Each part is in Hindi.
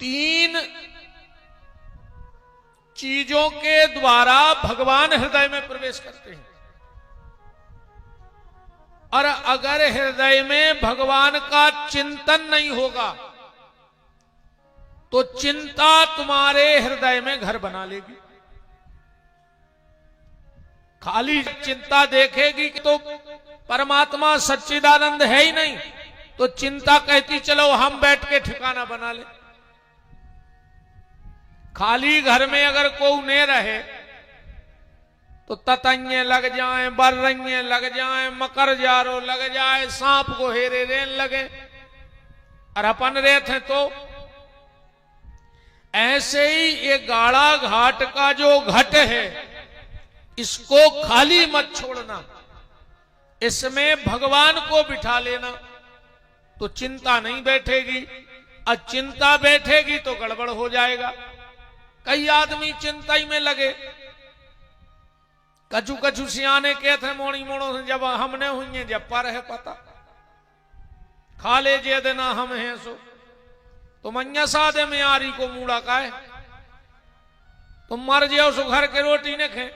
तीन चीजों के द्वारा भगवान हृदय में प्रवेश करते हैं। और अगर हृदय में भगवान का चिंतन नहीं होगा तो चिंता तुम्हारे हृदय में घर बना लेगी। खाली चिंता देखेगी कि तो परमात्मा सच्चिदानंद है ही नहीं, तो चिंता कहती चलो हम बैठ के ठिकाना बना ले। खाली घर में अगर कोई नहीं रहे तो ततंगे लग जाए, बर्रंगे लग जाए, मकर जारो लग जाए, सांप को हेरे रेन लगे, और अपन रहते तो ऐसे ही ये गाड़ा घाट का जो घट है इसको खाली मत छोड़ना, इसमें भगवान को बिठा लेना, तो चिंता नहीं बैठेगी। और चिंता बैठेगी तो गड़बड़ हो जाएगा। कई आदमी चिंता ही में लगे। कछु कछु सियाने कहते हैं मोड़ी मोड़ो से जब हमने हुई जब पर है पता खा ले जे देना हम हैं सो, तो मैया सादे में आरी को मूड़ा का है, तुम मर जाओ सो घर के रोटी ने खे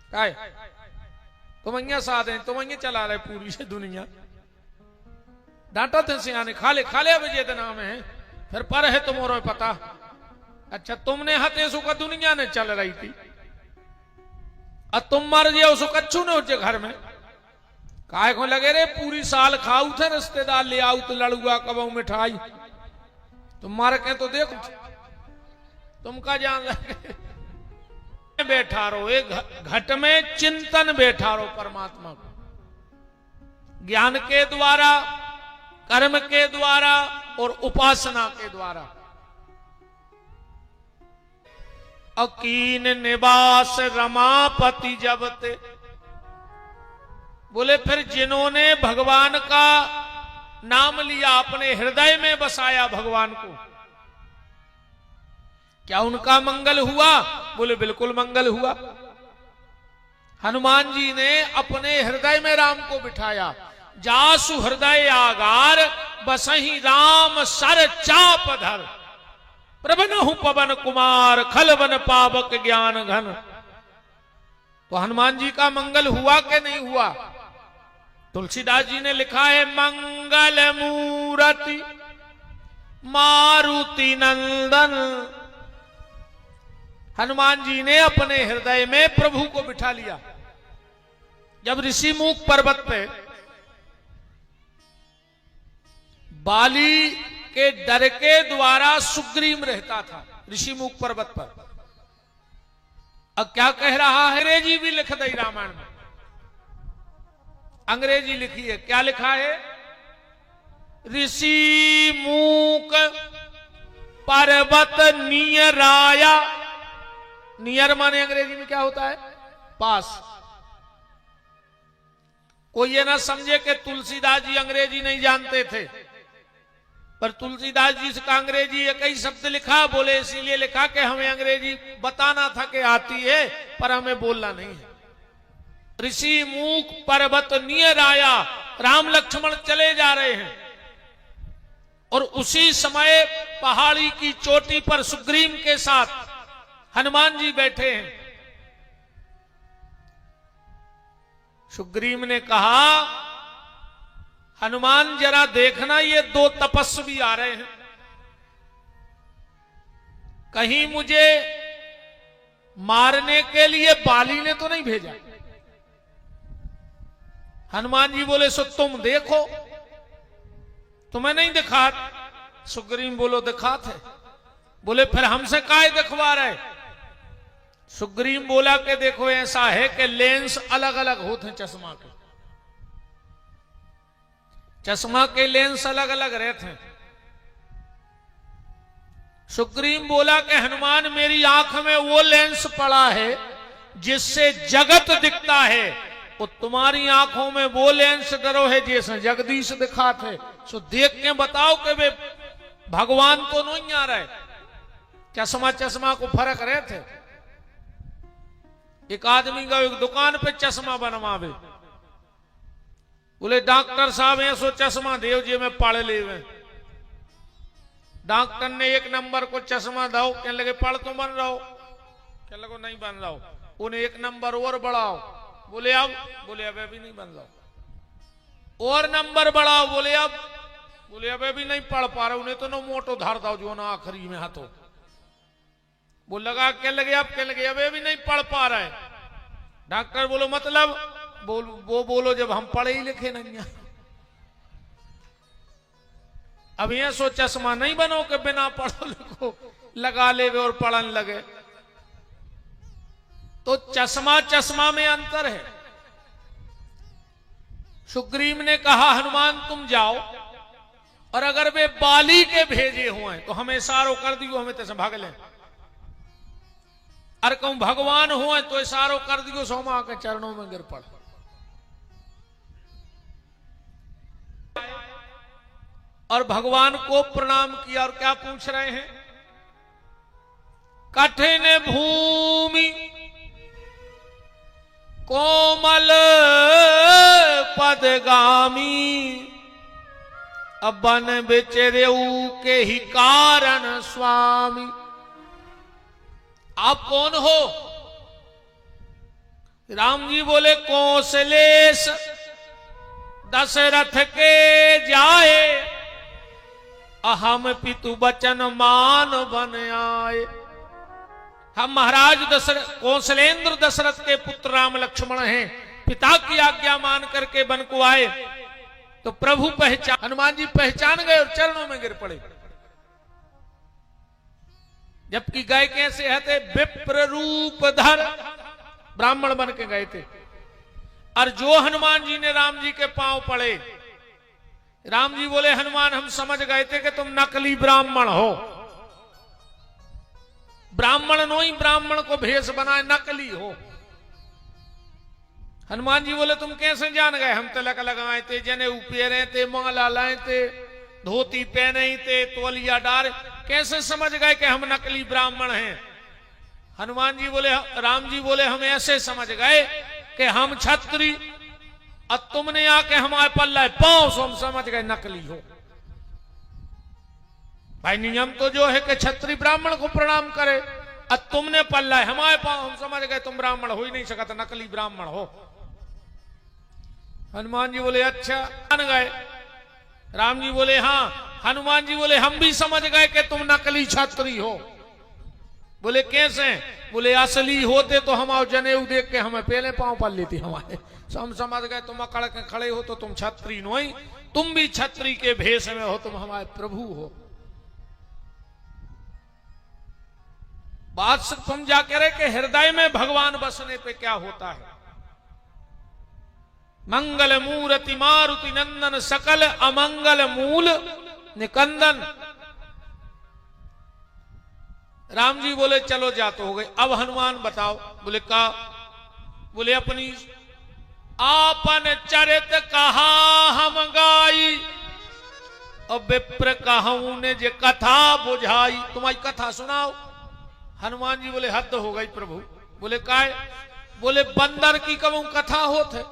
काय, तो मैया सादे तो मैया चला रहे पूरी से दुनिया। डांटा थे सियाने खा ले अब जे देना हम है, फिर पर है तुम्हारो पता। अच्छा तुमने हते सो का दुनिया ने चल रही थी, और तुम मर जाओ सो कच्चू ने उठे घर में काय को लगे रे पूरी साल खाऊ थे रिश्तेदार ले आऊ तो लड़ुआ कबाऊ मिठाई, तुम मर के तो देखो तुम का जान लगे। बैठा रहो एक घट में चिंतन बैठा रहो परमात्मा को, ज्ञान के द्वारा, कर्म के द्वारा और उपासना के द्वारा। अकीन निवास रमापति जबते, बोले फिर जिन्होंने भगवान का नाम लिया, अपने हृदय में बसाया भगवान को, क्या उनका मंगल हुआ? बोले बिल्कुल मंगल हुआ। हनुमान जी ने अपने हृदय में राम को बिठाया। जासु हृदय आगार बसही राम सर चाप धर, प्रभनहु पवन कुमार खलवन पावक ज्ञान घन। तो हनुमान जी का मंगल हुआ कि नहीं हुआ? तुलसीदास जी ने लिखा है मंगल मूर्ति मारुति नंदन। हनुमान जी ने अपने हृदय में प्रभु को बिठा लिया। जब ऋषि मुख पर्वत पे बाली के डर के द्वारा सुग्रीव रहता था, ऋषि मुख पर्वत पर, अब क्या कह रहा है? अंग्रेजी भी लिख दी रामायण में, अंग्रेजी लिखी है। क्या लिखा है? ऋषि मुख पर्वत नियराया। नियर माने अंग्रेजी में क्या होता है? पास। कोई ये ना समझे कि तुलसीदास जी अंग्रेजी नहीं जानते थे, पर तुलसीदास जी का अंग्रेजी एक ही शब्द लिखा, बोले इसीलिए लिखा कि हमें अंग्रेजी बताना था कि आती है पर हमें बोलना नहीं है। ऋषि मुख पर्वत नियर आया, राम लक्ष्मण चले जा रहे हैं और उसी समय पहाड़ी की चोटी पर सुग्रीव के साथ हनुमान जी बैठे हैं। सुग्रीव ने कहा हनुमान जरा देखना, ये दो तपस्वी आ रहे हैं, कहीं मुझे मारने के लिए बाली ने तो नहीं भेजा। हनुमान जी बोले सो तुम देखो, तुम्हें नहीं दिखा? सुग्रीव बोलो दिखा थे। बोले फिर हमसे काहे दिखवा रहे? सुग्रीव बोला कि देखो ऐसा है कि लेंस अलग अलग होते हैं चश्मा के, चश्मा के लेंस अलग अलग रहते हैं। सुग्रीव बोला कि हनुमान मेरी आंख में वो लेंस पड़ा है जिससे जगत दिखता है, और तुम्हारी आंखों में वो लेंस डरो है जैसे जगदीश दिखाते। सो देख के बताओ कि वे भगवान तो नहीं आ रहे। चश्मा को फर्क रहते। एक आदमी का एक दुकान पे चश्मा बनवावे, बोले डॉक्टर साहब ऐसो चश्मा देव जी में पढ़ ले। डॉक्टर ने 1 नंबर को चश्मा दो, कहने लगे पढ़ तो बन रहा हो, कहने लगे नहीं बन रहा हो। उन्हें 1 नंबर और बढ़ाओ, बोले अब, बोले अब भी नहीं बन रहा। और नंबर बढ़ाओ, बोले अब, बोले अब भी नहीं पढ़ पा रहे। उन्हें तो नो मोटो धार दो जो ना आखिरी में हाथों, वो लगा कहने लगे अब, कहने लगे अब भी नहीं पढ़ पा रहे। डॉक्टर बोलो मतलब, वो बोलो जब हम पढ़े ही लिखे नहीं है। अब ये सो चश्मा नहीं बनो कि बिना पढ़ो लिखो लगा ले और पढ़न लगे। तो चश्मा चश्मा में अंतर है। सुग्रीव ने कहा हनुमान तुम जाओ, और अगर वे बाली के भेजे हुए तो हमें इशारो कर दियो, हमें तैसे भाग ले। और कहूं भगवान हुए तो इशारो कर दियो, सोमा के चरणों में गिर पड़। और भगवान को प्रणाम किया, और क्या पूछ रहे हैं? कठिन भूमि कोमल पदगामी, अब बन बिचरेऊ के ही कारण स्वामी। आप कौन हो? राम जी बोले कौशलेश दशरथ के जाए, अहम पितु बचन मान बन आए। हम महाराज दशरथ कौशलेंद्र दशरथ के पुत्र राम लक्ष्मण हैं, पिता की आज्ञा मान करके वन को आए। तो प्रभु पहचान, हनुमान जी पहचान गए और चरणों में गिर पड़े। जबकि गए कैसे हते? विप्र रूप धर, ब्राह्मण बन के गए थे। और जो हनुमान जी ने राम जी के पांव पड़े, राम जी बोले हनुमान हम समझ गए थे कि तुम नकली ब्राह्मण हो। ब्राह्मण नो ही ब्राह्मण को भेष बनाए, नकली हो। हनुमान जी बोले तुम कैसे जान गए? हम तिलक लगाए थे, जनेऊ पहने थे, माला लाए थे, धोती पहने ही थे, तोलिया डारे, कैसे समझ गए कि हम नकली ब्राह्मण हैं? हनुमान जी बोले, राम जी बोले हम ऐसे समझ गए कि हम क्षत्रिय, और तुमने आके हमारे पल्ला पांव सो हम समझ गए नकली हो। भाई नियम तो जो है कि क्षत्रिय ब्राह्मण को प्रणाम करे, और तुमने पल्ला है हमारे पांव, हम समझ गए तुम ब्राह्मण हो ही नहीं सकता, नकली ब्राह्मण हो। हनुमान जी बोले अच्छा मान गए। राम जी बोले हाँ। हनुमान जी बोले हम भी समझ गए कि तुम नकली क्षत्रिय हो। बोले कैसे? बोले असली होते तो हम जनेऊ देख के हमें पहले पांव पल लेती हमारे। हम समझ गए तुम अकड़ के खड़े हो तो तुम क्षत्रिय नहीं, तुम भी क्षत्रिय के भेष में हो, तुम हमारे प्रभु हो। बात समझा के रहे कि हृदय में भगवान बसने पे क्या होता है। मंगल मूर्ति मारुति नंदन, सकल अमंगल मूल निकंदन। राम जी बोले चलो जा तो हो गए, अब हनुमान बताओ। बोले का? बोले अपनी आपन चरित कहा हम गाई, और विप्र कहूं ने जे कथा बुझाई। तुम्हारी कथा सुनाओ। हनुमान जी बोले हद हो गई प्रभु। बोले काय? बोले बंदर की कहूं कथा होते,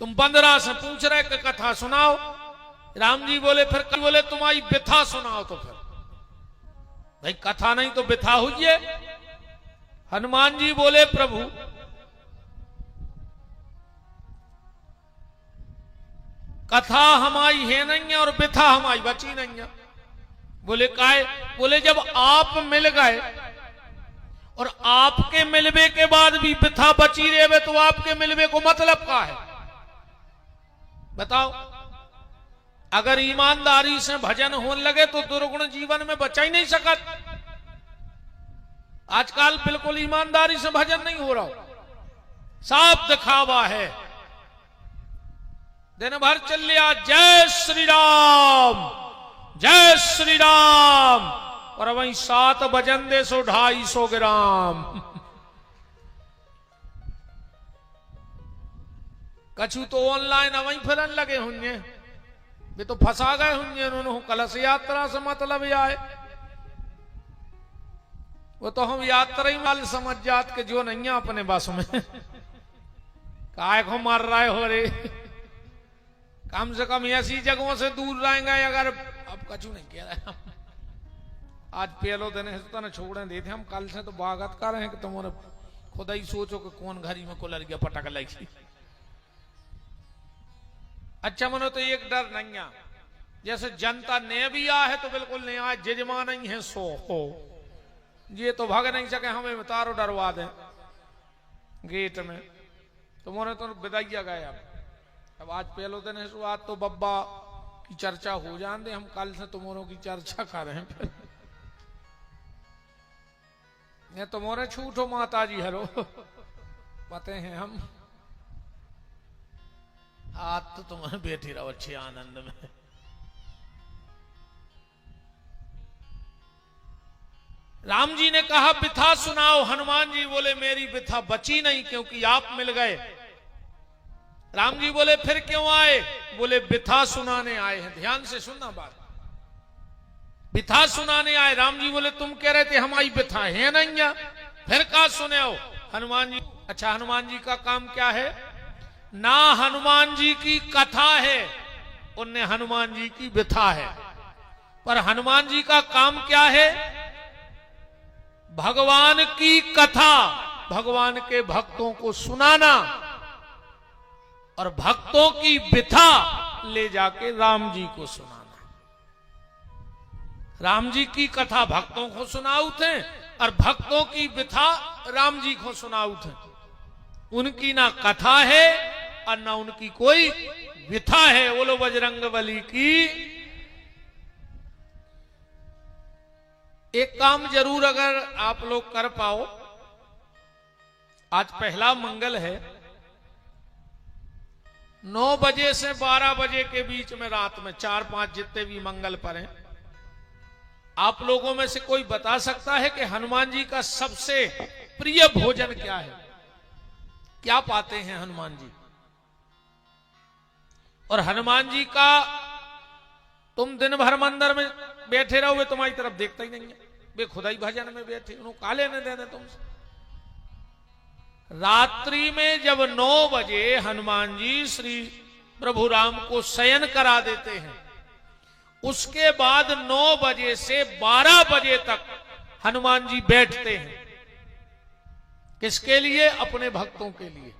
तुम बंदरा से पूछ रहे कि कथा सुनाओ। राम जी बोले फिर बोले तुम्हारी व्यथा सुनाओ। तो फिर भाई कथा नहीं तो व्यथा हुई है। हनुमान जी बोले प्रभु कथा हमारी है नहीं है और व्यथा हमारी बची नहीं है। बोले काय? बोले जब आप मिल गए और आपके मिलवे के बाद भी व्यथा बची रहे, तो आपके मिलवे को मतलब क्या है बताओ? अगर ईमानदारी से भजन होने लगे तो दुर्गुण जीवन में बचा ही नहीं सकत। आजकल बिल्कुल ईमानदारी से भजन नहीं हो रहा, साफ दिखावा है। दिन भर चल लिया जय श्री राम जय श्री राम, और वहीं 7 बजन दे 250 ग्राम। कछु तो ऑनलाइन वहीं फिरन लगे होंगे, वे तो फंसा गए होंगे उन्होंने कलश यात्रा से मतलब आए। वो तो हम यात्रा ही वाले समझ जात के जो नहीं है अपने बस में। काय को मार रहे हो रे? कम से कम ऐसी जगहों से दूर रहेंगे। अगर अब कछु नहीं कह रहे हम। आज पहलो दिन है तो ना छोड़े देते हम, कल से तो बागत कर रहे हैं कि तुम्हारे खुदा ही सोचो कि कौन घरी में को लड़कियां पटक लगी। अच्छा मनो तो एक डर नहीं है, जैसे जनता ने भी आ है तो बिल्कुल नहीं आए, जजमान नहीं है सो हो, ये तो भाग नहीं सके, हमें तारो डरवा दे गेट में, तुम्हारे तो बिदाइया गए। अब आज पहलो दिन है, आज तो बब्बा की चर्चा हो जान दे, हम कल से तुम्हारों की चर्चा कर रहे हैं। फिर ये तुम्हारे छूटो माता जी हेलो पते हैं हम, आज तो तुम्हें बैठी रहो अच्छे आनंद में। राम जी ने कहा बिथा सुनाओ, हनुमान जी बोले मेरी बिथा बची नहीं क्योंकि आप मिल गए। राम जी बोले फिर क्यों आए? बोले बिथा सुनाने आए हैं। ध्यान से सुनना बात, बिथा सुनाने आए। राम जी बोले तुम कह रहे थे हमारी बिथा है नहीं है, फिर कहा सुने हो? हनुमान जी, अच्छा हनुमान जी का काम क्या है? ना हनुमान जी की कथा है, उनने हनुमान जी की बिथा है। पर हनुमान जी का काम क्या है? भगवान की कथा, भगवान के भक्तों को सुनाना और भक्तों की बिथा ले जाके राम जी को सुनाना। राम जी की कथा भक्तों को सुनाऊ थे और भक्तों की बिथा राम जी को सुनाऊ थे। उनकी ना कथा है और ना उनकी कोई बिथा है। बोलो बजरंगबली की। एक काम जरूर अगर आप लोग कर पाओ, आज पहला मंगल है, 9 बजे से 12 बजे के बीच में रात में 4-5 जितने भी मंगल पर हैं, आप लोगों में से कोई बता सकता है कि हनुमान जी का सबसे प्रिय भोजन क्या है? क्या पाते हैं हनुमान जी? और हनुमान जी का तुम दिन भर मंदिर में बैठे रहो, वे तुम्हारी तरफ देखता ही नहीं है, वे खुदाई भजन में बैठे, उन्होंने काले न दे तुमसे। रात्रि में जब 9 बजे हनुमान जी श्री प्रभु राम को शयन करा देते हैं, उसके बाद 9 बजे से 12 बजे तक हनुमान जी बैठते हैं। किसके लिए? अपने भक्तों के लिए।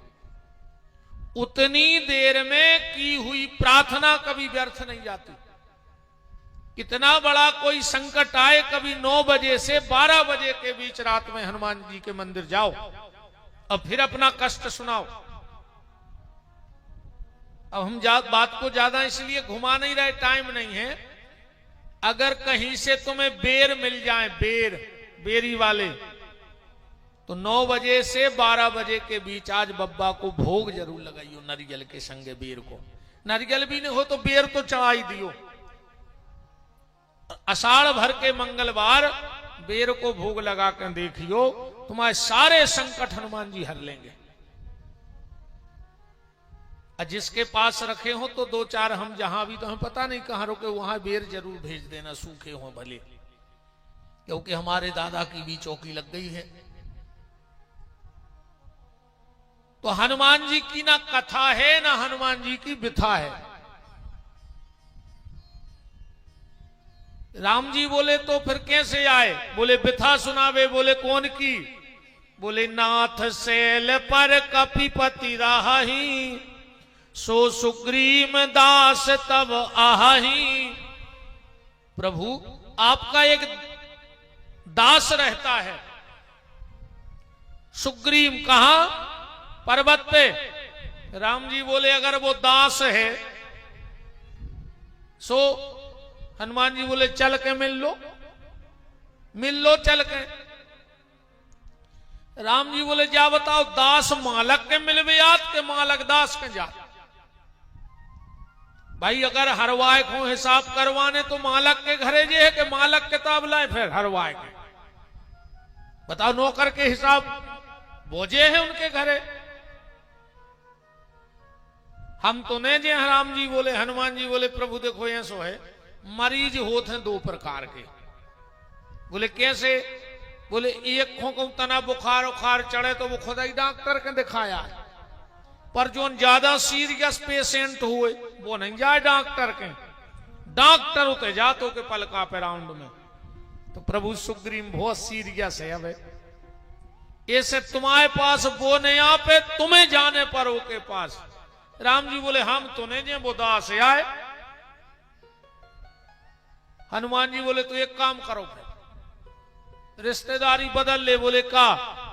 उतनी देर में की हुई प्रार्थना कभी व्यर्थ नहीं जाती। कितना बड़ा कोई संकट आए, कभी 9 बजे से 12 बजे के बीच रात में हनुमान जी के मंदिर जाओ और फिर अपना कष्ट सुनाओ। अब हम बात को ज्यादा इसलिए घुमा नहीं रहे, टाइम नहीं है। अगर कहीं से तुम्हें बेर मिल जाए, बेरी वाले, तो 9 बजे से 12 बजे के बीच आज बब्बा को भोग जरूर लगाइयो, नारियल के संगे बेर को। नारियल भी नहीं हो तो बेर तो चढ़ाई दियो। आषाढ़ भर के मंगलवार बेर को भोग लगा कर देखियो, तुम्हारे सारे संकट हनुमान जी हर लेंगे। और जिसके पास रखे हो तो 2-4 हम जहां भी, तो हमें पता नहीं कहां रुके, वहां बेर जरूर भेज देना, सूखे हो भले, क्योंकि हमारे दादा की भी चौकी लग गई है। तो हनुमान जी की ना कथा है ना हनुमान जी की बिथा है। राम जी बोले तो फिर कैसे आए? बोले बिथा सुनावे। बोले कौन की? बोले नाथ सेल पर कपिपति राही, सो सुग्रीव दास तब आही। प्रभु आपका एक दास रहता है, सुग्रीव कहां? पर्वत पे। राम जी बोले अगर वो दास है, सो हनुमान जी बोले चल के मिल लो चल के। राम जी बोले जा बताओ, दास मालक के मिलवे याद के मालक दास के जा। भाई अगर हरवाए को हिसाब करवाने तो मालक के घरे जे है कि मालक किताब लाए फिर हरवाए के? बताओ, नौकर के हिसाब बोझे हैं उनके घरे। हम तो नहीं जे। राम जी बोले, हनुमान जी बोले प्रभु देखो ऐसो है, मरीज होते हैं 2 प्रकार के। बोले कैसे? बोले एक को तना बुखार उखार चढ़े तो वो खुदा ही डॉक्टर के दिखाया, पर जो ज्यादा सीरियस पेशेंट हुए वो नहीं जाए डॉक्टर के। डॉक्टर उते जातो के पलका पे राउंड में। तो प्रभु सुग्रीव बहुत सीरियस है। अब ऐसे तुम्हारे पास वो नहीं आपे, तुम्हें जाने पर ओके पास। राम जी बोले हम तो नहीं जे वो दास आए। हनुमान जी बोले तो एक काम करो, रिश्तेदारी बदल ले। बोले का?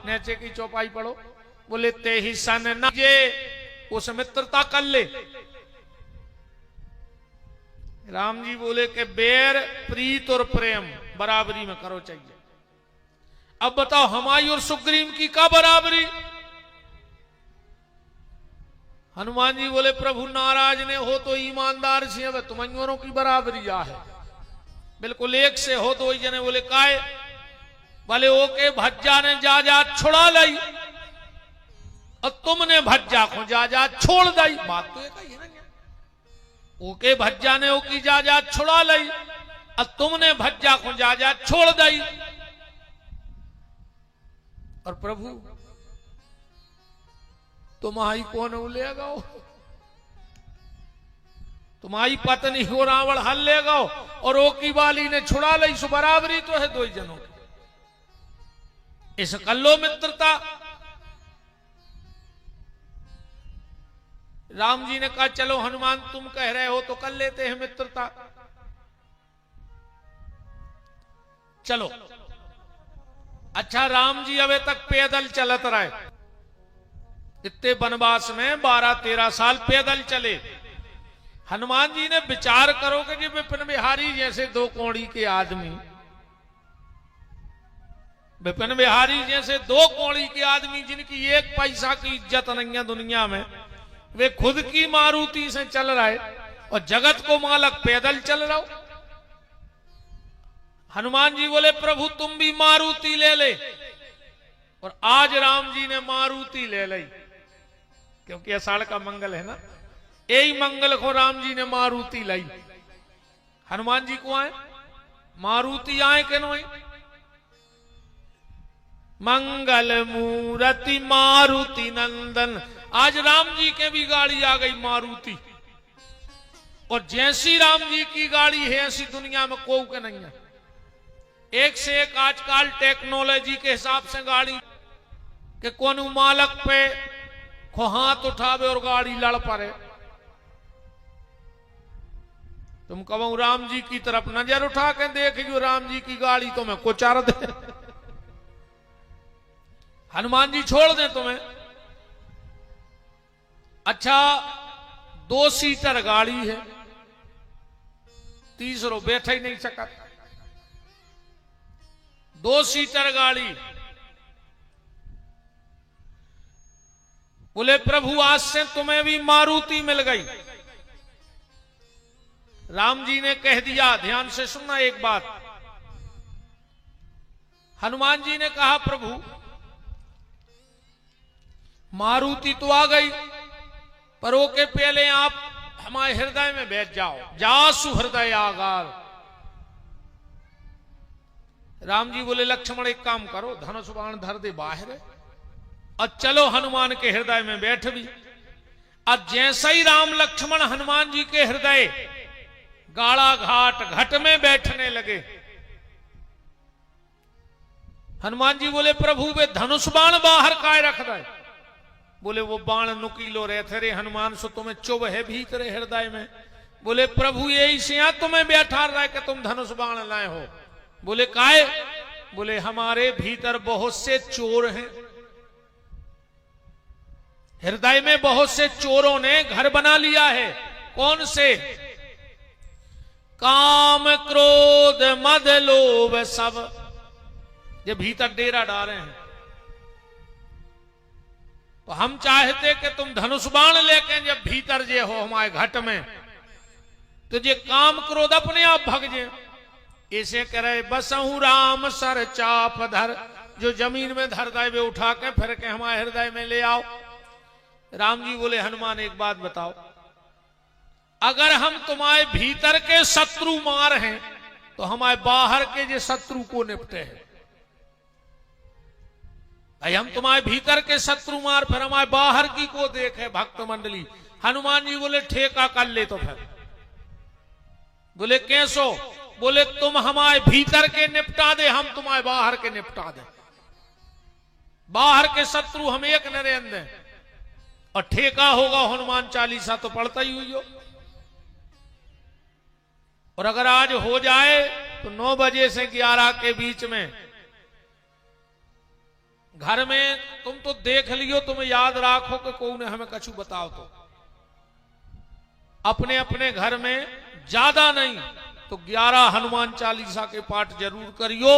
नीचे की चौपाई पढ़ो। बोले ते ही सन न जे उस मित्रता कर ले। राम जी बोले कि बैर प्रीत और प्रेम बराबरी में करो चाहिए। अब बताओ हमारी और सुग्रीव की का बराबरी? हनुमान जी बोले प्रभु नाराज ने हो तो ईमानदार से अब तुम्हारों की बराबरी आ है, बिल्कुल एक से हो तो वही जने। बोले काहे? बोले ओके भज्जा ने जा छुड़ा लाई और तुमने भज्जा को जा छोड़ दी। बात तो एक ही है ना। ओके भज्जा ने ओकी जा छुड़ा लाई और तुमने भज्जा को जा छोड़ दी। और प्रभु तुम्हारी कौन उलेगा? तुम्हारी पत्नी हो रावण हल लेगा और ओकी वाली ने छुड़ा ली। सो बराबरी तो है दो जनों की। इस कल्लो मित्रता। राम जी ने कहा चलो हनुमान तुम कह रहे हो तो कर लेते हैं मित्रता। चलो। अच्छा राम जी अबे तक पैदल चलत रहे। इतने वनवास में 12-13 साल पैदल चले। हनुमान जी ने विचार करो कि जी विपिन बिहारी जैसे दो कौड़ी के आदमी, विपिन बिहारी जैसे दो कौड़ी के आदमी जिनकी एक पैसा की इज्जत नहीं है दुनिया में, वे खुद की मारुति से चल रहे और जगत को मालक पैदल चल रहा हो। हनुमान जी बोले प्रभु तुम भी मारुति ले ले। और आज राम जी ने मारुति ले ली, क्योंकि आषाढ़ का मंगल है ना। यही मंगल को राम जी ने मारुति लाई। हनुमान जी को आए मारुति आए के नो मंगल मूर्ति मारुति नंदन। आज राम जी के भी गाड़ी आ गई मारुति। और जैसी राम जी की गाड़ी है ऐसी दुनिया में कोई के नहीं है। एक से एक आजकल टेक्नोलॉजी के हिसाब से गाड़ी के कौन मालक पे खो हाथ उठावे और गाड़ी लड़ पड़े। तुम कहो राम जी की तरफ नजर उठा के देख जो राम जी की गाड़ी तुम्हें कुचार दे। हनुमान जी छोड़ दे तुम्हें। अच्छा 2 सीटर गाड़ी है, तीसरो बैठ ही नहीं सका। 2 सीटर गाड़ी। बोले प्रभु आज से तुम्हें भी मारुति मिल गई। राम जी ने कह दिया, ध्यान से सुनना एक बात। हनुमान जी ने कहा प्रभु मारुति तो आ गई, पर ओके पहले आप हमारे हृदय में बैठ जाओ। जासु हृदय आगार। राम जी बोले लक्ष्मण एक काम करो, धनुष बाण धर दे बाहर और चलो हनुमान के हृदय में बैठ भी। अब जैसे ही राम लक्ष्मण हनुमान जी के हृदय गाड़ा घाट घट में बैठने लगे, हनुमान जी बोले प्रभु वे धनुष बाण बाहर काय रख दे। बोले वो बाण नुकीलो रहते रे हनुमान सो तुम्हें चुभ है भीतर हृदय में। बोले प्रभु यही से तुम्हें बैठा रहा है कि तुम धनुष बाण लाए हो। बोले काय? बोले हमारे भीतर बहुत से चोर हैं, हृदय में बहुत से चोरों ने घर बना लिया है। कौन से? काम क्रोध मद लोभ सब ये भीतर डेरा डाले हैं। तो हम चाहते कि तुम धनुष बाण लेके जब भीतर जे हो हमारे घट में, तो ये काम क्रोध अपने आप भग जे। ऐसे करे बसहु राम सर चाप धर, जो जमीन में धर दे वे उठा के फिर के हमारे हृदय में ले आओ। राम जी बोले हनुमान एक बात बताओ, अगर हम तुम्हारे भीतर के शत्रु मार हैं तो हमारे बाहर के जो शत्रु को निपटे हैं। हम तुम्हारे भीतर के शत्रु मार फिर हमारे बाहर की को देखे भक्त मंडली। हनुमान जी बोले ठेका कर ले तो फिर बोले कैसो? बोले तुम हमारे भीतर के निपटा दे, हम तुम्हारे बाहर के निपटा दे। बाहर के शत्रु हम एक न रहने दें। और ठेका होगा हनुमान चालीसा तो पढ़ता ही हुई हो। और अगर आज हो जाए तो 9 बजे से 11 के बीच में घर में तुम तो देख लियो, तुम याद रखो कि कौन ने हमें कछु बताओ तो अपने अपने घर में ज्यादा नहीं तो 11 हनुमान चालीसा के पाठ जरूर करियो।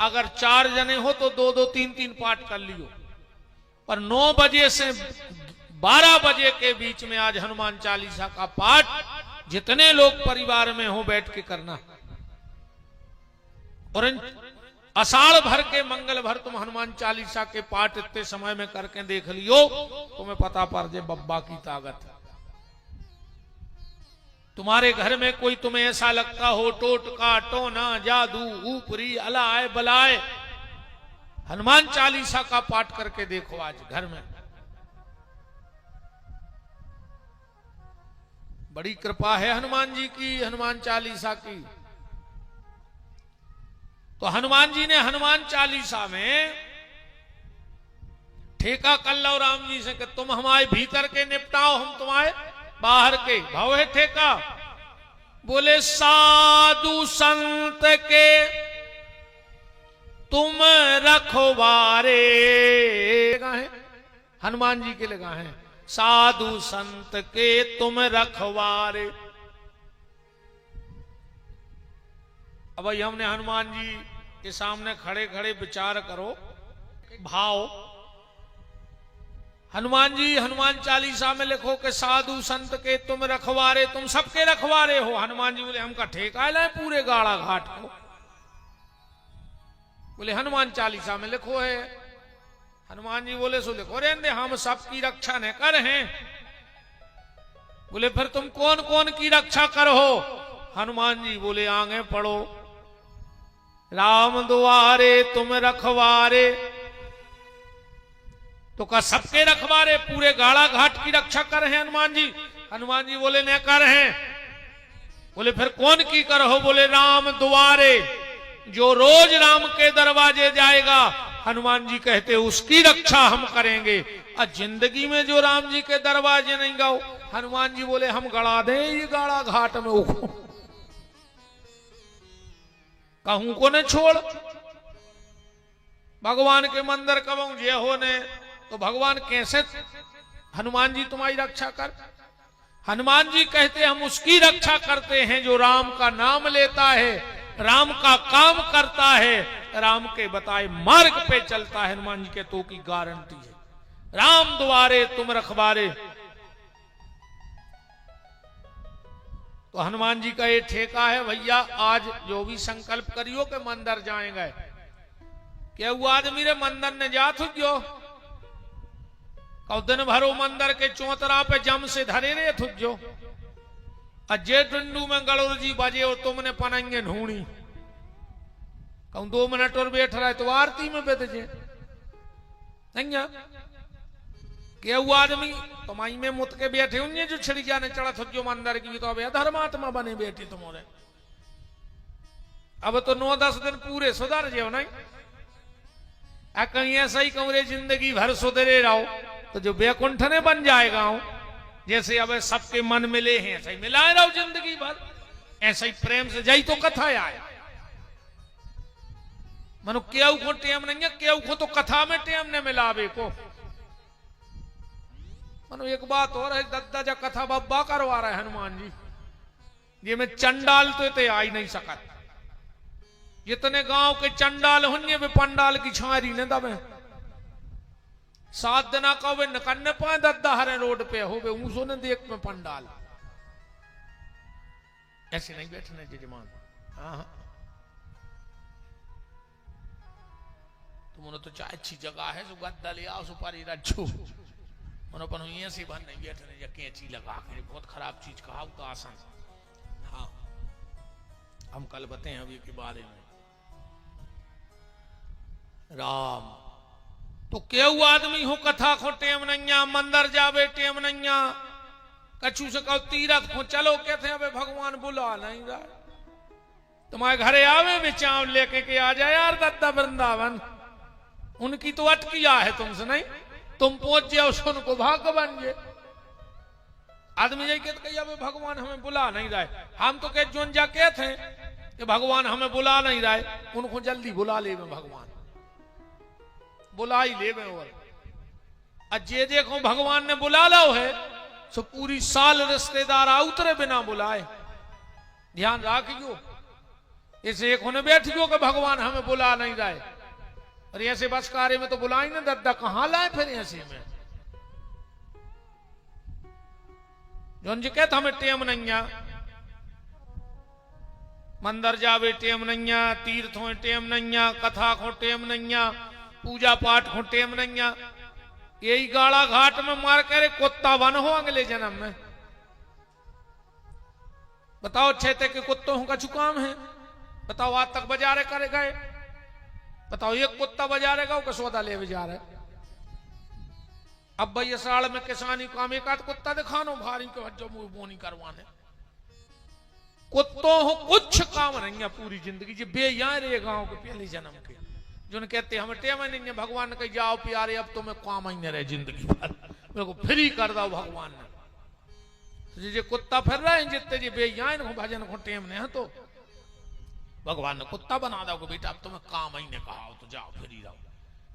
अगर 4 जने हो तो 2-2, 3-3 पाठ कर लियो। पर 9 बजे से 12 बजे के बीच में आज हनुमान चालीसा का पाठ जितने लोग परिवार में हो बैठ के करना। और आषाढ़ भर के मंगल भर तुम हनुमान चालीसा के पाठ इतने समय में करके देख लियो, तुम्हें पता पड़ जाए बब्बा की ताकत। तुम्हारे घर में कोई तुम्हें ऐसा लगता हो टोटका टोना जादू ऊपरी अलाए बलाए, हनुमान चालीसा का पाठ करके देखो आज घर में। बड़ी कृपा है हनुमान जी की, हनुमान चालीसा की। तो हनुमान जी ने हनुमान चालीसा में ठेका कर लो राम जी से कि तुम हमारे भीतर के निपटाओ, हम तुम्हारे बाहर के। भाव है ठेका। बोले साधु संत के तुम रखवारे, हनुमान जी के लगा है साधु संत के तुम रखवारे। अब भाई हमने हनुमान जी के सामने खड़े खड़े विचार करो भाव। हनुमान जी हनुमान चालीसा में लिखो कि साधु संत के तुम रखवारे, तुम सबके रखवारे हो। हनुमान जी बोले हमका ठेका लाए पूरे गाड़ा घाट को। बोले हनुमान चालीसा में लिखो है। हनुमान जी बोले सो लिखो रहने, हम सबकी रक्षा न कर हैं। बोले फिर तुम कौन कौन की रक्षा करो? हनुमान जी बोले आगे पढ़ो, राम दुआरे तुम रखवारे। तो का सबके रखवारे, पूरे गाड़ा घाट की रक्षा कर हैं हनुमान जी? हनुमान जी बोले न कर हैं। बोले फिर कौन की करो? बोले राम दुआरे, जो रोज राम के दरवाजे जाएगा हनुमान जी कहते उसकी रक्षा हम करेंगे। और जिंदगी में जो राम जी के दरवाजे नहीं गाओ, हनुमान जी बोले हम गड़ा दें ये गाड़ा घाट में उखो, कहूं को न छोड़। भगवान के मंदिर कबू जे हो ने तो भगवान कैसे हनुमान जी तुम्हारी रक्षा कर? हनुमान जी कहते हम उसकी रक्षा करते हैं जो राम का नाम लेता है, राम का काम करता है, राम के बताए मार्ग पे चलता है। हनुमान जी के तो की गारंटी है, राम द्वारे तुम रखवारे। तो हनुमान जी का ये ठेका है भैया। आज जो भी संकल्प करियो कि मंदिर जाएंगे, क्या वो आदमी रे मंदिर ने जा थुजो कौ दिन भरो मंदिर के चौतरा पे जम से धरे रे थुजो। अजय टुंडू में गड़ोर जी बजे और तुमने पनंगे ढूंढी, कहूं 2 मिनट और बैठ रहा है तो आरती में बैठ जे नहीं। क्या वो आदमी तुम्हारी में मुत के बैठे उन्हें जो छिड़ी जाने चढ़ा थुजो मंदिर की, तो अब धर्मात्मा बने बैठी तुम्हारे। अब तो 9-10 दिन पूरे सुधर जाओ नहीं। कहीं ऐसा ही कहूं रे जिंदगी भर सुधरे रहो तो जो बैकुंठ ने बन जाएगा। जैसे अब सबके मन मिले हैं ऐसा ही मिलाए रहो जिंदगी भर, ऐसा ही प्रेम से जाई तो कथा आए। मनो केऊ को टेम नहीं है, केऊ को तो कथा में टेम ने मिलावे को। मनो एक बात और है, दद्दा जा कथा बब्बा करवा रहा है हनुमान जी, ये में चंडाल तो ते आ ही नहीं सकत। जितने गांव के चंडाल होंगे वे पंडाल की छारी ने दबे। 7 दिन का वे नकन्ने पाए दद्दा हरे रोड पे हो वे ऊसो ने देख में पंडाल। ऐसे नहीं बैठने जजमान। हाँ तुमने तो चाहे अच्छी जगह है सो गद्दा ले आओ सुपारी रज्जू मनो पन ऐसे बन नहीं बैठने या कैंची लगा के बहुत खराब चीज कहा तो आसान। हाँ हम कल बताएं अभी के बारे में। राम तो केऊ आदमी हो कथा को टेम नैया, मंदिर जावे टेम नैया, कछु से कहो तीरथ को चलो, कहते हैं अबे भगवान बुला नहीं रहा, तुम्हारे घरे आवे विचाव लेके के आ जाए यार दत्ता वृंदावन, उनकी तो अटकिया है तुमसे नहीं, तुम पहुंच जाओ सुन को भाग्य बन जाए। आदमी यही कहते कही अबे भगवान हमें बुला नहीं रहा है, हम तो कह जोन जा कहते हैं कि भगवान हमें बुला नहीं रहा है, उनको जल्दी बुला ले भगवान, बुला ही ले और अजे देखो भगवान ने बुला लो है सो पूरी साल रिश्तेदार उतरे बिना बुलाए, ध्यान रखियो। ऐसे एक होने बैठियो कि भगवान हमें बुला नहीं रहा है, और ऐसे बस कार्य में तो बुलाई ना दद्दा, कहां लाए फिर ऐसे में जोन जी कहता हमें टेम नहीं, मंदिर जावे टेम नहीं, तीर्थों टेम नहीं, कथा को टेम नहीं, पूजा पाठ को टेम नहीं, यही गाड़ा घाट में मार करे कुत्ता बन हो अगले जन्म में। बताओ छेते के कुत्तों का चुकाम है, बताओ आज तक बाजारे करे गए, बताओ एक कुत्ता बाजारे गए का सौदा ले जा रहे, अब भाई साल में किसानी काम एक आध कुत्ता दिखानो भारी के जो मुंह बोनी करवाने, कुत्तों हो कुछ काम नहीं है पूरी जिंदगी जी बे यहाँ रहे गांव के पहले जन्म के, जो कहते हमें टेम नहीं है, भगवान ने कही जाओ प्यारे अब तुम्हें काम ही नहीं रहे जिंदगी भर, मेरे को फ्री कर दो भगवान ने। तो जे कुत्ता फिर रहे हैं जितने जी बे यहाँ इनको भजन को टेम नहीं है, तो भगवान ने कुत्ता बना दो बेटा अब तुम्हें काम ही नहीं कहा तो जाओ फ्री रहो,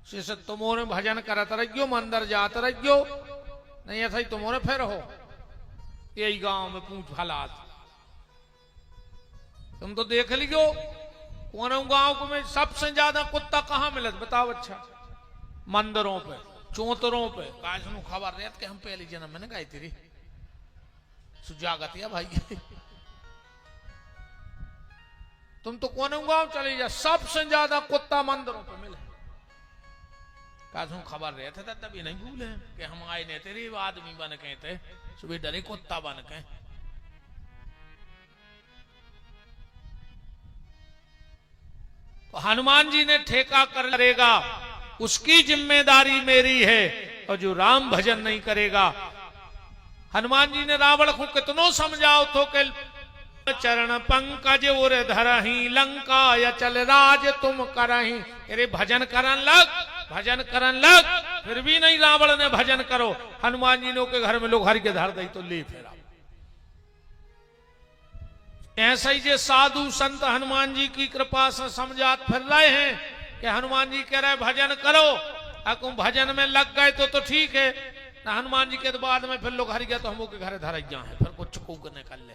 से तुमोने भजन करत रहियो, मंदिर जात रहियो, नहीं ऐसा ही तुमोने फिर हो यही गांव में पूछ हालात, तुम तो देख लियो कौन गांव में सबसे ज्यादा कुत्ता कहां मिलत बताओ, अच्छा मंदिरों पे चौतरों पे, काश खबर रहत के हम पहले जन्म में गई थी सुजागत या भाई तुम तो कौन गांव चले जा सबसे ज्यादा कुत्ता मंदिरों पे मिले, काश खबर रहे थे तभी नहीं भूले कि हम आए नहीं तेरे आदमी बन के थे सुबह डरे कुत्ता बन के। तो हनुमान जी ने ठेका कर करेगा उसकी जिम्मेदारी मेरी है, और जो राम भजन नहीं करेगा, हनुमान जी ने रावण को कितनो समझाओ तो के चरण पंकज उर धरही लंका या चल राज तुम करही, अरे भजन करन लग, भजन करन लग, फिर भी नहीं रावण ने भजन करो, हनुमान जी ने के घर में लोग हरि के धर दई तो ले फेरा। ऐसा ही जे साधु संत हनुमान जी की कृपा से समझात फिर रहे हैं कि हनुमान जी कह रहे भजन करो, अकुम भजन में लग गए तो ठीक है ना, हनुमान जी के बाद में फिर लोग हरि गए तो हम के घर धर जाए फिर कुछ कूकने कर ले,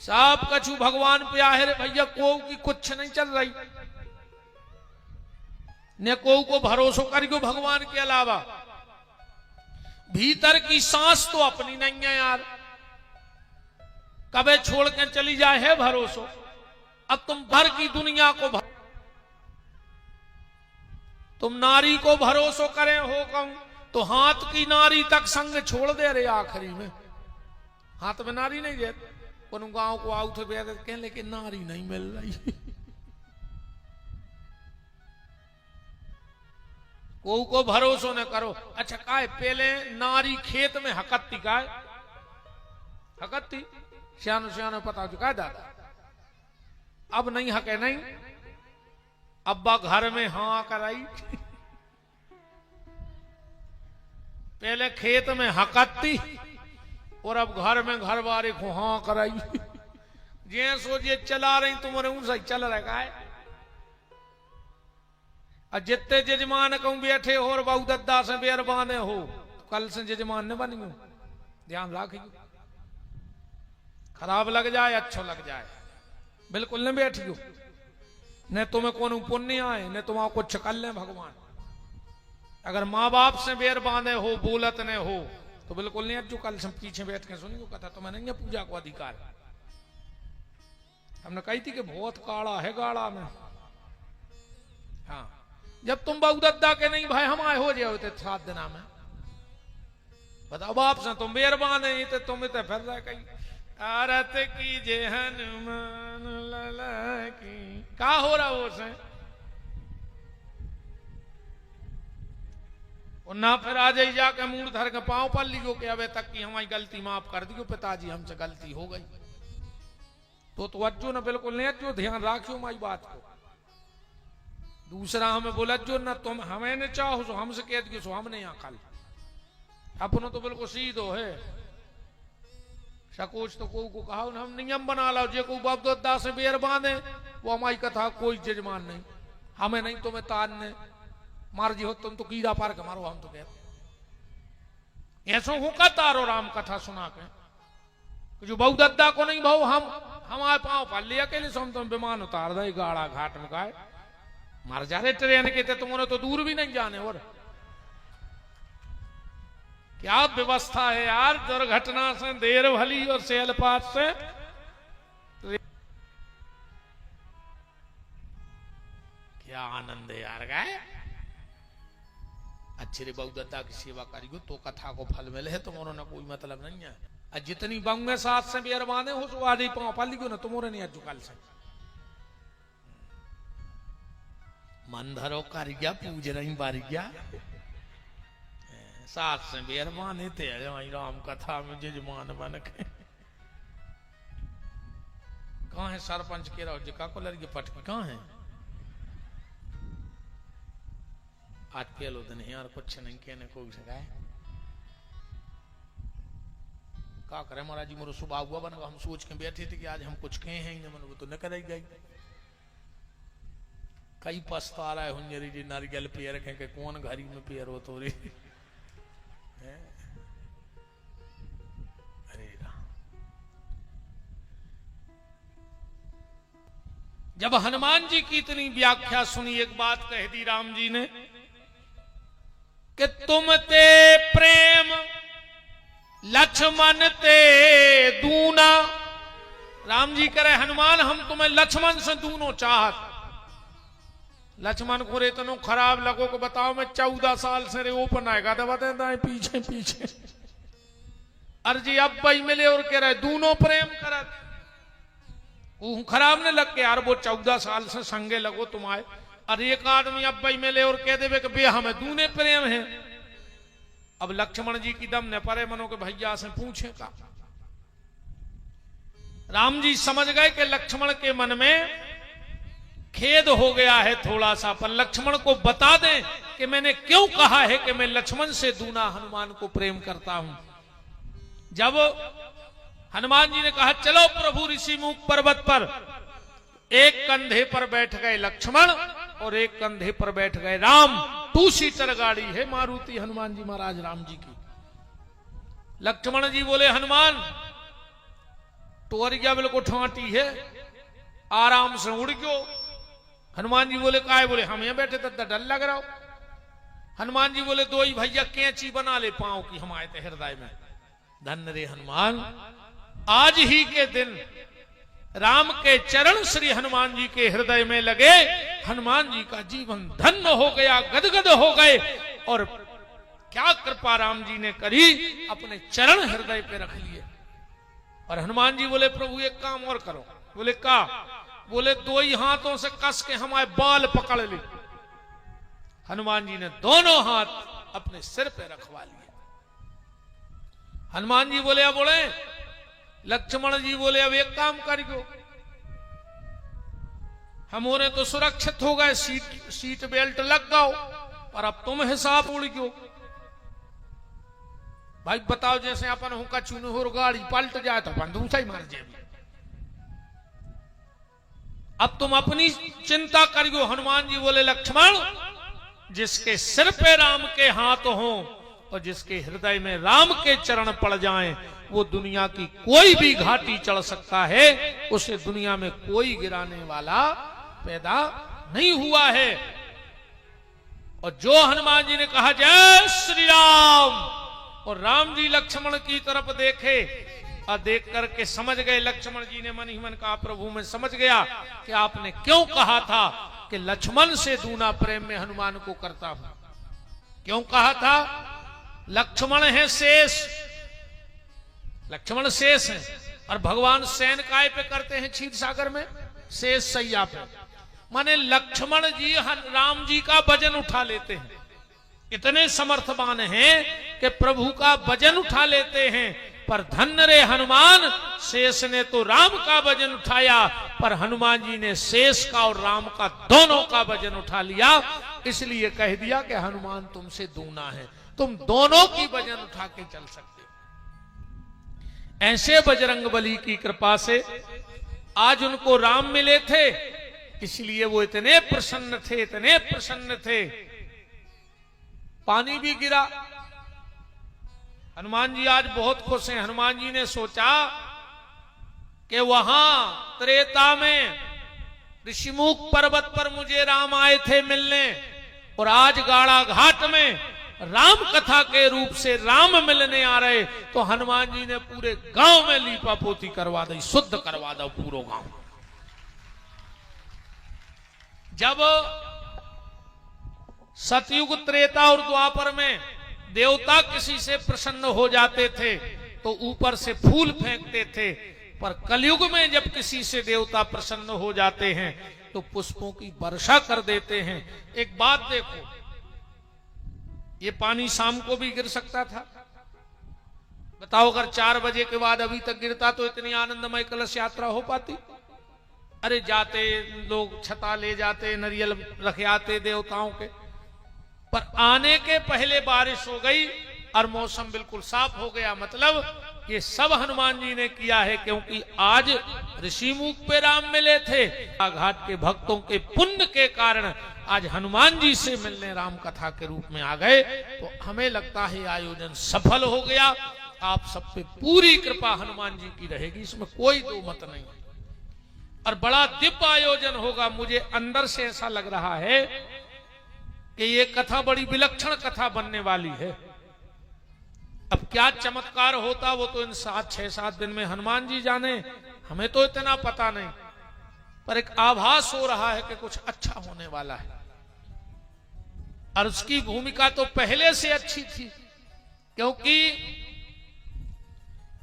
सब कछु भगवान पे आहे भैया, को की कुछ नहीं चल रही, ने को भरोसा करियो भगवान के अलावा, भीतर की सांस तो अपनी नहीं है यार, कबे छोड़ के चली जाए है भरोसा, अब तुम भर की दुनिया को तुम नारी को भरोसा करें हो कहूं तो हाथ की नारी तक संग छोड़ दे रहे, आखिरी में हाथ में नारी नहीं देते, उन गांव को आउट कहें लेकिन नारी नहीं मिल रही को भरोसा न करो। अच्छा काय पहले नारी खेत में हकत्ती काय हकत्ती सियानो सियानो पता चुका है दादा, अब नहीं हके नहीं, अब्बा घर में हाँ कराई पहले खेत में हकत्ती और अब घर में घर वाले को हाँ कराई जे सोचे चला रही तुम्हारे ऊं सही चल रहा है, और जितने जजमान कहूं बैठे हो और बहु दद्दा से बेर बांधे हो तो कल से जजमान ने बन गयो, ध्यान रखियो, खराब लग जाए अच्छा लग जाए बिल्कुल न बैठियो, न तुम्हें कौन पुण्य आए न तुम कुछ कर ले भगवान, अगर माँ बाप से बेर बांधे हो बोलत न हो तो बिल्कुल नहीं, जो कल से पीछे बैठ के सुनियो कथा तुम्हें नहीं है पूजा को अधिकार, हमने कही थी कि बहुत काड़ा है गाड़ा में, हाँ जब तुम बहु दद्दा के नहीं भाई हम आए हो जाए होते 7 दिन में, बताओ बाप से तुम बेर बांधे तो तुम इतने फिर रहे कहीं आरत की जे हनुमान लला की का हो रहा हो से और ना फिर आ जाई जाके मूड धर के पांव पर लियो कि अबे तक की हमारी गलती माफ कर दियो पिताजी, हमसे गलती हो गई। तो अज्जो ना बिल्कुल नहीं अज्जो, ध्यान रखियो माई बात को। दूसरा हमें बोला जो ना तुम हमें ने चाहो सो हमसे कह दियो सो हमने यहाँ कल अपनो तो बिल्कुल सीधो है। सकोच तो को कहा हम नियम बना लो, जे को बाप दादा से बेर बांधे वो हमारी कथा कोई जजमान नहीं, हमें नहीं तुम्हें तान ने मार जी हो तुम तो कीड़ा पार के मारो, हम तो कहते ऐसो हो का तारो राम कथा सुना के जो बहु दद्दा को नहीं भाव हम हमारे पाँव पाल लिया अकेले सो हम तुम विमान उतार दे गाड़ा घाट में गाय मर जा रहे ट्रेन के तुमने तो दूर भी नहीं जाने। और क्या व्यवस्था है यार, दुर्घटना से देर भली और सेलपात से क्या आनंद है यार। गाय अच्छे रे बहु दद्दा की सेवा करियो तो कथा को फल मिले है, तुम्हारा ना कोई मतलब नहीं है। जितनी बंग साथ से बेर बांधे हो तो आधे पाँव पाल लियो ना तुम्हारे नहीं अज्जू कल से मन धरो कर गया पूज रही बारी गया साथ से बेर बांधे थे राम कथा में जजमान बन के। कहाँ है सरपंच के रहो जिका को लड़की पटकी कहाँ है आज पहलो दिन यार कुछ नहीं कहने को सका क्या करे महाराज जी मोरो सुबह हुआ बना हम सोच के बैठे थे कि आज हम कुछ कहे हैं मन वो तो न कराई गई। कई पछता रहा है हुंजरी जी नारियल पे रखे के कौन घरी में पेर हो तो रे अरे जब हनुमान जी की इतनी व्याख्या सुनी एक बात कह दी राम जी ने कि तुम ते प्रेम लक्ष्मण ते दूना। राम जी करे हनुमान हम तुम्हें लक्ष्मण से दूनो चाहत। लक्ष्मण को रे इतनो खराब लगो को बताओ मैं 14 साल से रे ओपन आएगा तो बताए पीछे पीछे अर्जी अब भाई मिले और कह रहे दूनो प्रेम करत वो खराब ने लग के यार वो 14 साल से संगे लगो तुम्हारे। और एक आदमी अब भाई मिले और कह देवे कि बे हमें दूने प्रेम है। अब लक्ष्मण जी की दम ने परे मनो के भैया से पूछे का। राम जी समझ गए कि लक्ष्मण के मन में खेद हो गया है थोड़ा सा, पर लक्ष्मण को बता दें कि मैंने क्यों कहा है कि मैं लक्ष्मण से दूना हनुमान को प्रेम करता हूं। जब हनुमान जी ने कहा चलो प्रभु ऋषि मुख पर्वत पर, एक कंधे पर बैठ गए लक्ष्मण और एक कंधे पर बैठ गए राम। 2 सीटर गाड़ी है मारुति हनुमान जी महाराज राम जी की। लक्ष्मण जी बोले हनुमान टोरिया बिल्कुल ठाटी है आराम से उड़ गयो। हनुमान जी बोले काय? बोले हम यहां बैठे तो डर लग रहा हो। हनुमान जी बोले दो ही भैया कैंची बना ले पांव की हमारे हृदय में। धन्य रे हनुमान, आज ही के दिन राम के चरण श्री हनुमान जी के हृदय में लगे, हनुमान जी का जीवन धन्य हो गया, गदगद हो गए। और क्या कृपा राम जी ने करी, अपने चरण हृदय पे रख लिए। और हनुमान जी बोले प्रभु एक काम और करो। बोले का? बोले 2 ही हाथों से कस के हमारे बाल पकड़ ले। हनुमान जी ने दोनों हाथ अपने सिर पे रखवा लिए। हनुमान जी बोले अब बोले लक्ष्मण जी बोले अब एक काम करियो, हमारे तो सुरक्षित हो गए, सीट बेल्ट लग गओ, और अब तुम हिसाब उड़ गयो। भाई बताओ जैसे अपन हुका चुनहुर गाड़ी पलट जाए तो अपन दूसरा ही मार जाए। अब तुम अपनी चिंता करियो। हनुमान जी बोले लक्ष्मण जिसके सिर पे राम के हाथ हो और जिसके हृदय में राम के चरण पड़ जाएं, वो दुनिया की कोई भी घाटी चढ़ सकता है, उसे दुनिया में कोई गिराने वाला पैदा नहीं हुआ है। और जो हनुमान जी ने कहा जय श्री राम, और राम जी लक्ष्मण की तरफ देखे और देख करके समझ गए, लक्ष्मण जी ने मन ही मन कहा प्रभु मैं समझ गया कि आपने क्यों कहा था कि लक्ष्मण से दूना प्रेम में हनुमान को करता हूं। क्यों कहा था? लक्ष्मण है शेष, लक्ष्मण शेष है, और भगवान शयन काय पे करते हैं क्षीर सागर में, शेष सैया पे। माने लक्ष्मण जी राम जी का वजन उठा लेते हैं। इतने समर्थवान हैं कि प्रभु का वजन उठा लेते हैं। पर धन्य रे हनुमान, शेष ने तो राम का वजन उठाया, पर हनुमान जी ने शेष का और राम का दोनों का वजन उठा लिया। इसलिए कह दिया कि हनुमान तुमसे दूना है, तुम दोनों की वजन उठा के चल सकते हो। ऐसे बजरंगबली की कृपा से आज उनको राम मिले थे, इसलिए वो इतने प्रसन्न थे, इतने प्रसन्न थे। पानी भी गिरा, हनुमान जी आज बहुत खुश हैं। हनुमान जी ने सोचा कि वहां त्रेता में ऋषिमुख पर्वत पर मुझे राम आए थे मिलने, और आज गाड़ा घाट में राम कथा के रूप से राम मिलने आ रहे, तो हनुमान जी ने पूरे गांव में लीपा पोती करवा दी, शुद्ध करवा दो पूरा गांव। जब सतयुग, त्रेता और द्वापर में देवता किसी से प्रसन्न हो जाते थे तो ऊपर से फूल फेंकते थे, पर कलयुग में जब किसी से देवता प्रसन्न हो जाते हैं तो पुष्पों की वर्षा कर देते हैं। एक बात देखो, ये पानी शाम को भी गिर सकता था। बताओ अगर 4 बजे के बाद अभी तक गिरता तो इतनी आनंदमय कलश यात्रा हो पाती? अरे जाते लोग छता ले जाते, नरियल रख आते देवताओं के, पर आने के पहले बारिश हो गई और मौसम बिल्कुल साफ हो गया। मतलब ये सब हनुमान जी ने किया है, क्योंकि आज ऋषिमुख पे राम मिले थे। घाट के भक्तों के पुण्य के कारण आज हनुमान जी से मिलने राम कथा के रूप में आ गए। तो हमें लगता है आयोजन सफल हो गया। आप सब पे पूरी कृपा हनुमान जी की रहेगी, इसमें कोई दो मत नहीं। और बड़ा दिव्य आयोजन होगा। मुझे अंदर से ऐसा लग रहा है कि ये कथा बड़ी विलक्षण कथा बनने वाली है। अब क्या चमत्कार होता वो तो इन 6-7 दिन में हनुमान जी जाने, हमें तो इतना पता नहीं, पर एक आभास हो रहा है कि कुछ अच्छा होने वाला है। और उसकी भूमिका तो पहले से अच्छी थी, क्योंकि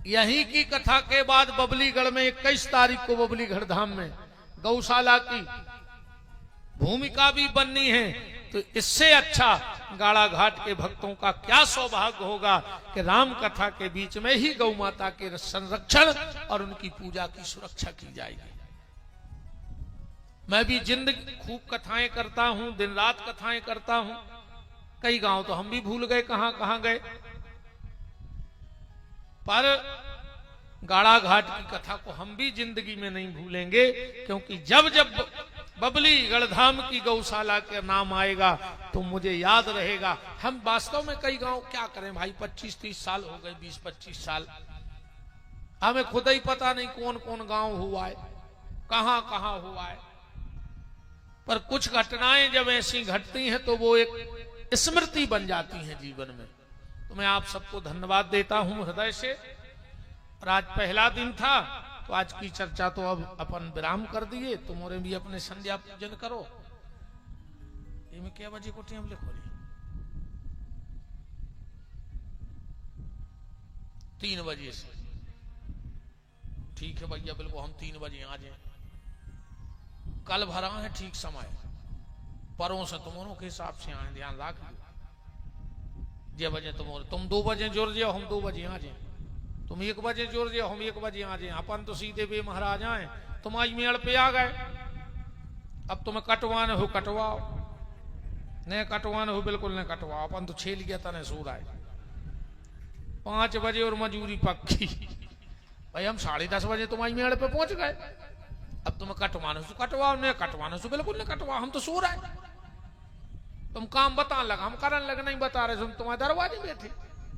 यहीं की कथा के बाद बबलीगढ़ में 21 तारीख को बबलीगढ़ धाम में गौशाला की भूमिका भी बननी है। तो इससे अच्छा गाड़ा घाट के भक्तों का क्या सौभाग्य होगा कि राम कथा के बीच में ही गौ माता के संरक्षण और उनकी पूजा की सुरक्षा की जाएगी। मैं भी जिंदगी खूब कथाएं करता हूं, दिन रात कथाएं करता हूं। कई गांव तो हम भी भूल गए कहां कहां गए, पर गाड़ा घाट की कथा को हम भी जिंदगी में नहीं भूलेंगे, क्योंकि जब जब बबली गढ़धाम की गौशाला के नाम आएगा तो मुझे याद रहेगा। हम वास्तव में कई गांव क्या करें भाई, 25-30 साल हो गए, 20-25 साल, हमें खुद ही पता नहीं कौन कौन गांव हुआ है, कहां कहां हुआ है। पर कुछ घटनाएं जब ऐसी घटती हैं तो वो एक स्मृति बन जाती हैं जीवन में। तो मैं आप सबको धन्यवाद देता हूं हृदय से। और आज पहला दिन था, तो आज की चर्चा तो अब अपन विराम कर दिए। तुम्हारे भी अपने संध्या पूजन करो। ये में क्या बजे को टाइम लिखो रही? 3 बजे से। ठीक है भैया, बिल्कुल हम 3 बजे आ जाए। कल भरा है ठीक समय, परों से तुम्हारों के हिसाब से आए, ध्यान रख लो। जे बजे तुम 2 बजे जोड़ जाओ, हम 2 बजे आ जाए। तुम 1 बजे जोड़ जाओ, हम 1 बजे आ जाए। अपन तो सीधे बे महाराज आए, तुम आज मेड़ पे आ गए। अब तुम्हें कटवाने हो कटवाओ, नहीं कटवाने हो बिल्कुल नहीं कटवाओ। अपन तो छेल गया था, नहीं सूर आए 5 बजे और मजूरी पक्की। भाई हम 10:30 बजे तुम आज मेड़ पे पहुंच गए। अब तुम्हें कटवाने से कटवाओ, नहीं कटवाने से बिल्कुल नहीं कटवाओ। हम तो सो रहे, तुम काम बता लगा, हम करने लगे नहीं बता रहे। तुम तुम्हारे दरवाजे बैठे,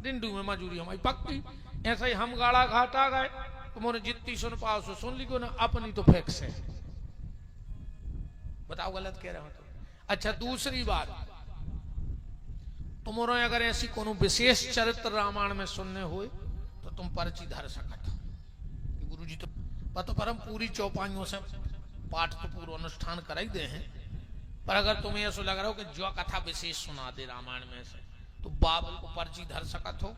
डिंडू में मजूरी हमारी पक्की। ऐसा ही हम गाड़ा घाट आ गए, तुमने जितनी सुन पाओ सो सुन ली ना, अपनी तो फिक्स है। बताओ गलत कह रहे हो तो? अच्छा दूसरी बात, तुम्हारे अगर ऐसी कोनो विशेष चरित्र रामायण में सुनने हुए तो तुम पर्ची धर सकते हो। गुरु जी तो पता पर हम पूरी चौपाइयों से पाठ तो पूर्व अनुष्ठान कर ही दे हैं, पर अगर तुम्हें ऐसा लग रहा हो कि जो कथा विशेष सुना दे रामायण में से, तो बाबल को पर्ची धर सकत हो।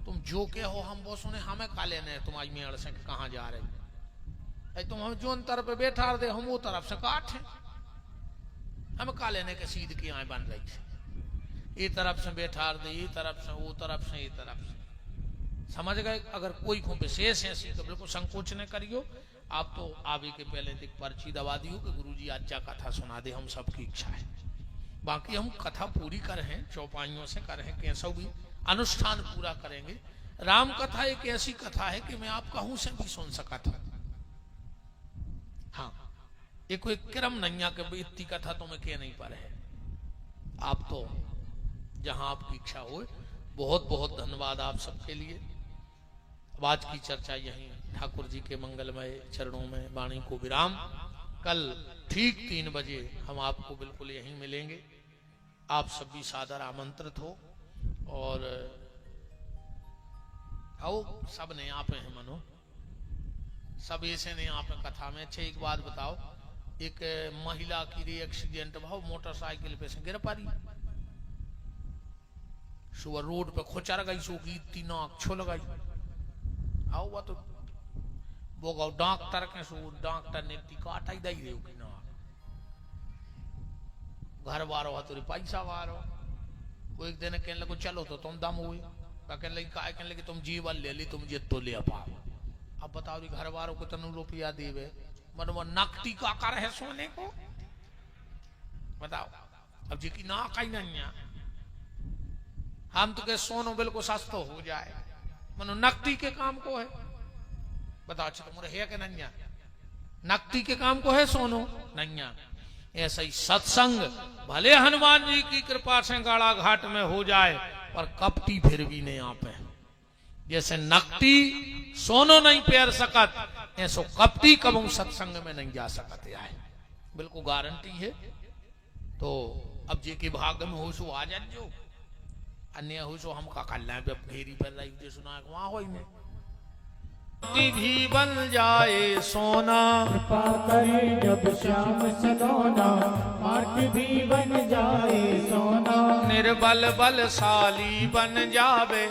तुम जो के हो हम वो सुने, हमें का लेने तुम आज मेड़ से कहां जा रहे? तुम हम जो अंतर पे बैठा दे, हम वो तरफ से काट है, हमें का लेने के सीध की आए बन रही थी। ये तरफ से बैठा दे, ये तरफ से, वो तरफ से, ये तरफ से, समझ गए। अगर कोई को विशेष है तो बिल्कुल संकोच न करियो। आप तो आवे के पहले एक पर्ची दबा दियो कि गुरुजी आज जा कथा सुना दे, हम सबकी इच्छा है। बाकी हम कथा पूरी कर हैं, चौपाइयों से कर हैं, कैसा भी अनुष्ठान पूरा करेंगे। राम कथा एक ऐसी कथा है कि मैं आप कहूं से भी सुन सका था। हाँ, ये कोई क्रम नहीं है कि इतनी कथा तो मैं कह नहीं पा रहे। आप तो जहां आपकी इच्छा हो। बहुत बहुत धन्यवाद आप सबके लिए। अब आज की चर्चा यहीं ठाकुर जी के मंगलमय चरणों में वाणी को विराम। कल ठीक 3 बजे हम आपको बिल्कुल यहीं मिलेंगे। आप सब भी सादर आमंत्रित हो और आओ। सब ने आप हैं मनो, सब ऐसे ने आप कथा में। अच्छा एक बात बताओ, एक महिला की रे एक्सीडेंट भाव मोटरसाइकिल पे से गिर पारी, सुबह रोड पे खोचर गई, सो की इतनी नाक छो लगाई। आओ वो तो वो गाओ डॉक्टर के, सो डॉक्टर ने काटा ही दई रही ना। घर वारो हतुरी पैसा वारो। वो एक दिन कहने लगे चलो तो तुम दम हुई, कहने लगी काय, कहने लगी तुम जीवन ले ली, तुम जित तो ले पाओ। अब बताओ री घर वालों को तनु रुपया देवे, मन वो नकटी का कर है सोने को, बताओ। अब जी की नाक ही नहीं है, हम तो के सोनो बिल्कुल सस्तो हो जाए, मनो नकदी के काम को है। बताओ अच्छा तुम्हारे है कि नहीं, नकदी के काम को है सोनो नहीं। ऐसा ही सत्संग भले हनुमान जी की कृपा से गाड़ा घाट में हो जाए, पर कपटी फिर भी नहीं आप है। जैसे नकदी सोनो नहीं पैर सकत, ऐसो कपटी कबू सत्संग में नहीं जा सकते आए, बिल्कुल गारंटी है। तो अब जे के भाग में हो सो आ जाओ, अन्य हो सो हम का कल्ला पे घेरी पर रही सुना वहां हो ही भी बन जाए सोना, कृपा करे जब श्याम सलोना, माटी भी बन जाए सोना, निर्बल बलशाली बन जावे,